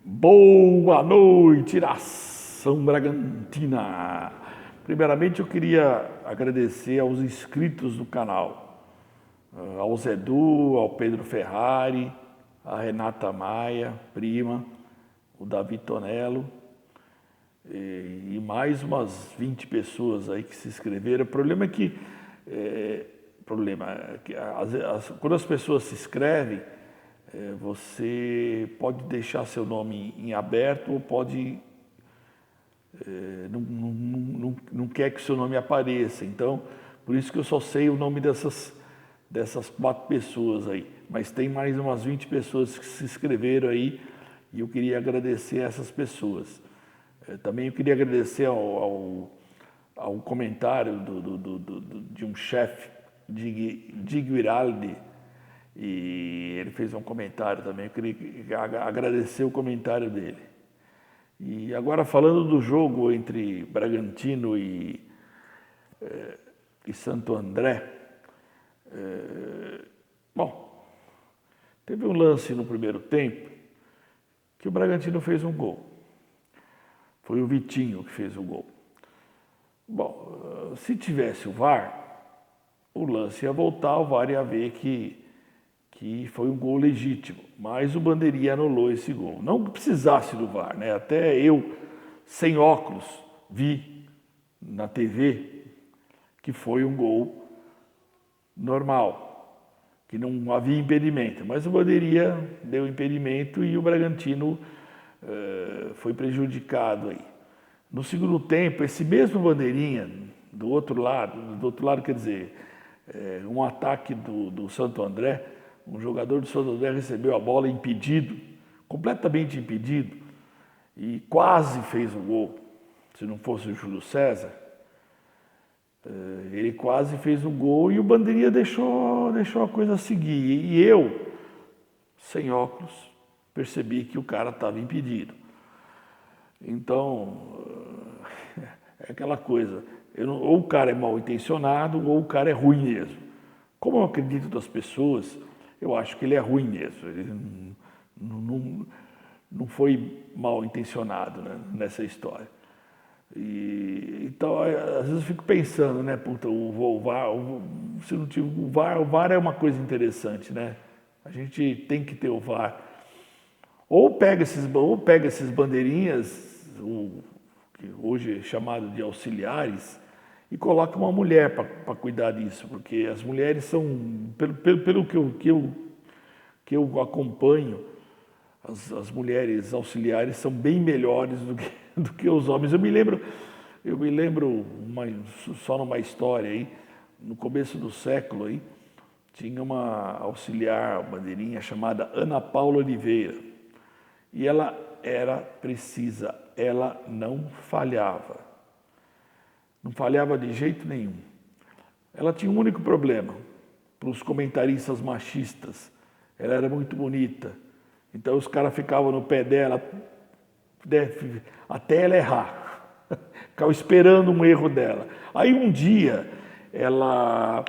Boa noite, nação Bragantina! Primeiramente, eu queria agradecer aos inscritos do canal, ao Zedu, ao Pedro Ferrari, a Renata Maia, prima, o Davi Tonello e mais umas 20 pessoas aí que se inscreveram. O problema é que, quando as pessoas se inscrevem, você pode deixar seu nome em aberto ou pode não quer que seu nome apareça. Então, por isso que eu só sei o nome dessas 4 pessoas aí. Mas tem mais umas 20 pessoas que se inscreveram aí e eu queria agradecer a essas pessoas. Também eu queria agradecer ao comentário de um chefe, de Guiraldi, e ele fez um comentário também. Eu queria agradecer o comentário dele. E agora falando do jogo entre Bragantino e Santo André, bom, teve um lance no primeiro tempo que o Bragantino fez um gol. Foi o Vitinho que fez o gol. Bom, se tivesse o VAR, o lance ia voltar, o VAR ia ver que foi um gol legítimo, mas o Bandeirinha anulou esse gol. Não que precisasse do VAR, né? Até eu, sem óculos, vi na TV que foi um gol normal, que não havia impedimento, mas o Bandeirinha deu impedimento e o Bragantino foi prejudicado aí. No segundo tempo, esse mesmo Bandeirinha, do outro lado quer dizer, um ataque do Santo André, um jogador do Santo André recebeu a bola impedido, completamente impedido, e quase fez o gol. Se não fosse o Júlio César, ele quase fez o gol e o Bandeirinha deixou a coisa seguir. E eu, sem óculos, percebi que o cara estava impedido. Então, é aquela coisa, ou o cara é mal intencionado ou o cara é ruim mesmo. Como eu acredito das pessoas, eu acho que ele é ruim mesmo. Ele não foi mal intencionado, né, nessa história. Então, às vezes eu fico pensando, né, puta, o VAR, se não tiver o VAR é uma coisa interessante, né? A gente tem que ter o VAR. Ou pega esses bandeirinhas, que hoje é chamado de auxiliares, e coloca uma mulher para cuidar disso, porque as mulheres são, pelo que eu acompanho, as mulheres auxiliares são bem melhores do que os homens. Eu me lembro só numa história aí, no começo do século aí, tinha uma auxiliar bandeirinha chamada Ana Paula Oliveira, e ela era precisa, ela não falhava. Não falhava de jeito nenhum. Ela tinha um único problema, para os comentaristas machistas. Ela era muito bonita. Então os caras ficavam no pé dela até ela errar. Ficavam esperando um erro dela. Aí um dia ela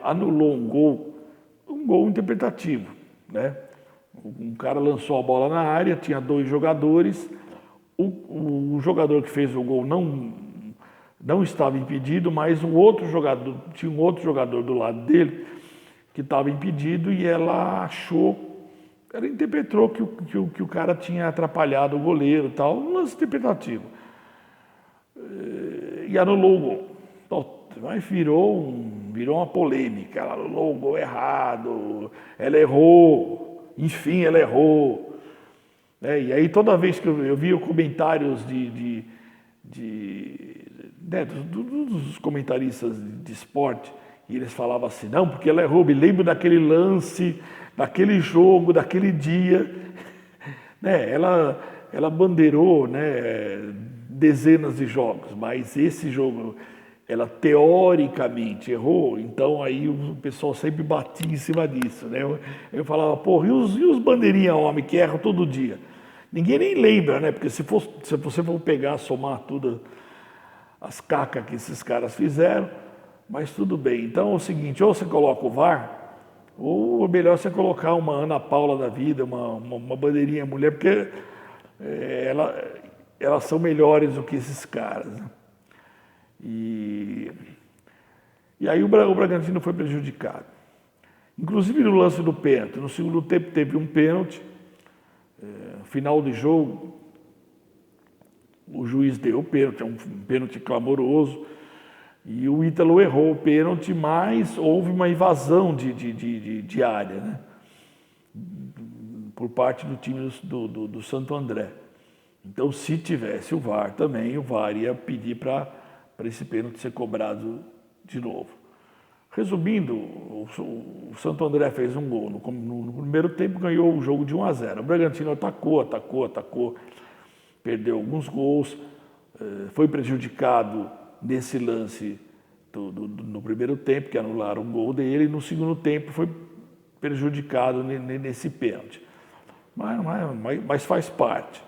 anulou um gol interpretativo, né? Um cara lançou a bola na área, tinha 2 jogadores. O jogador que fez o gol não estava impedido, mas tinha um outro jogador do lado dele que estava impedido e ela interpretou que o cara tinha atrapalhado o goleiro, tal, um lance interpretativo. E anulou o gol. Mas virou uma polêmica. Ela anulou o gol errado, ela errou, enfim, ela errou. E aí toda vez que eu via comentários dos comentaristas de esporte, e eles falavam assim, não, porque ela errou, me lembro daquele lance, daquele jogo, daquele dia. Ela bandeirou, né, dezenas de jogos, mas esse jogo ela teoricamente errou, então aí o pessoal sempre batia em cima disso, né? Eu falava, porra, e os bandeirinha homem que erram todo dia? Ninguém nem lembra, né? Porque se você for pegar, somar tudo, as cacas que esses caras fizeram, mas tudo bem. Então é o seguinte, ou você coloca o VAR, Ou melhor você colocar uma Ana Paula da vida, uma bandeirinha mulher, porque elas são melhores do que esses caras. Né? E aí o Bragantino foi prejudicado. Inclusive no lance do pênalti. No segundo tempo teve um pênalti. Final de jogo, o juiz deu o pênalti, é um pênalti clamoroso. E o Ítalo errou o pênalti, mas houve uma invasão de área, né? Por parte do time do Santo André. Então, se tivesse o VAR também, o VAR ia pedir para esse pênalti ser cobrado de novo. Resumindo, o Santo André fez um gol. No primeiro tempo ganhou o jogo de 1-0. O Bragantino atacou, perdeu alguns gols, foi prejudicado nesse lance no primeiro tempo, que anularam o gol dele, e no segundo tempo foi prejudicado nesse pênalti. Mas faz parte.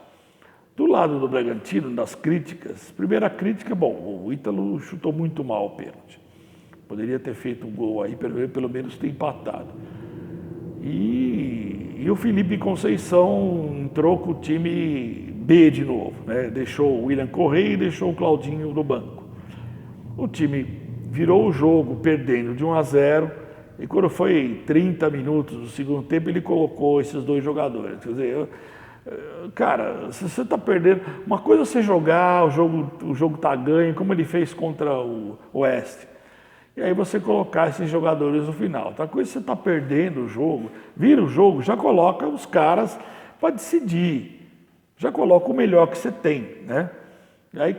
Do lado do Bragantino, das críticas, primeira crítica, bom, o Ítalo chutou muito mal o pênalti. Poderia ter feito um gol aí, pelo menos ter empatado. E o Felipe Conceição entrou com o time B de novo, né? Deixou o William correr e deixou o Claudinho no banco. O time virou o jogo perdendo de 1-0 e quando foi 30 minutos do segundo tempo ele colocou esses dois jogadores. Quer dizer, cara, se você está perdendo, uma coisa é você jogar, o jogo está ganho, como ele fez contra o Oeste. E aí você colocar esses jogadores no final. Outra coisa, você está perdendo o jogo, vira o jogo, já coloca os caras para decidir. Já coloca o melhor que você tem, né? E aí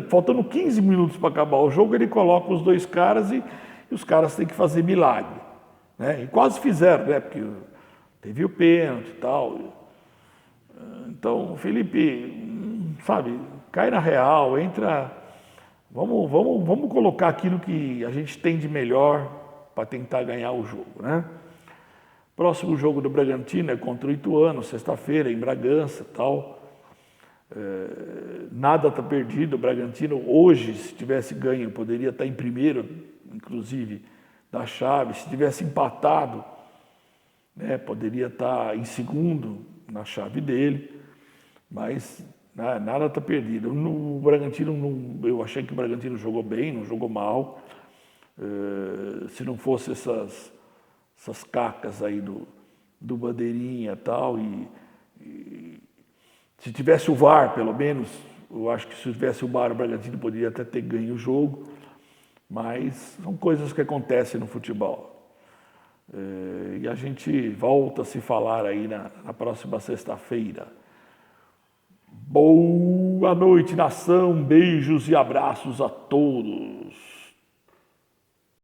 faltando 15 minutos para acabar o jogo, ele coloca os dois caras e os caras têm que fazer milagre. Né? E quase fizeram, né? Porque teve o pênalti e tal. Então, Felipe, sabe, cai na real, entra... Vamos colocar aquilo que a gente tem de melhor para tentar ganhar o jogo, né? Próximo jogo do Bragantino é contra o Ituano, sexta-feira, em Bragança e tal. Nada está perdido. O Bragantino hoje, se tivesse ganho, poderia estar em primeiro, inclusive, da chave. Se tivesse empatado, né, poderia estar em segundo na chave dele. Mas nada está perdido. O Bragantino, eu achei que o Bragantino jogou bem, não jogou mal. Se não fosse essas cacas aí do Bandeirinha e tal, e se tivesse o VAR, pelo menos, eu acho que se tivesse o VAR, o Bragantino poderia até ter ganho o jogo, mas são coisas que acontecem no futebol. E a gente volta a se falar aí na próxima sexta-feira. Boa noite, nação, beijos e abraços a todos.